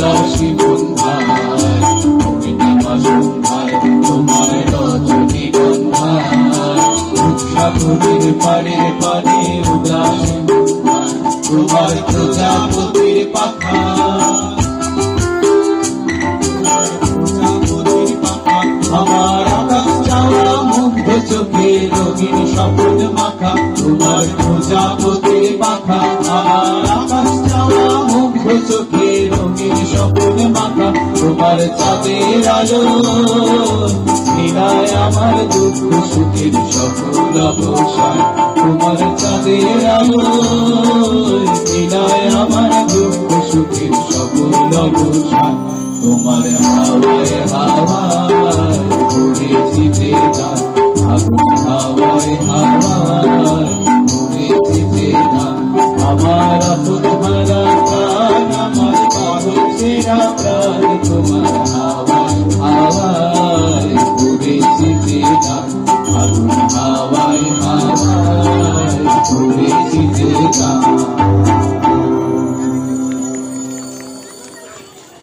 উদাসী বন্ধায় পূর্ণিমা সন্ধ্যায় তোমার রজনী গন্ধায় সাগরের পারে পারে উদাসী বন্ধায় তোমার প্রজাপতির পাখা আমার আকাশ চাওয়া মুগ্ধ চোখে রঙিন স্বপ্ন মাখা তোমার প্রজাপতির পাখা আমার আকাশ চাওয়া মুগ্ধ চোখে রঙিন স্বপ্ন মাখা তোমার চাঁদের আলো নীলায় আমার দুঃখ সুখের সকল অবসান তোমার চাঁদের আলো নীলায় আমার দুঃখ সুখের সকল অবসান তোমার হাওয়ায় হাওয়ায় উড়েছি গান আগুন হাওয়ায় হাওয়ায় উড়েছি গান আমার আপন হারা প্রাণ আমার পাগল সেরা প্রাণ তোমার হাওয়া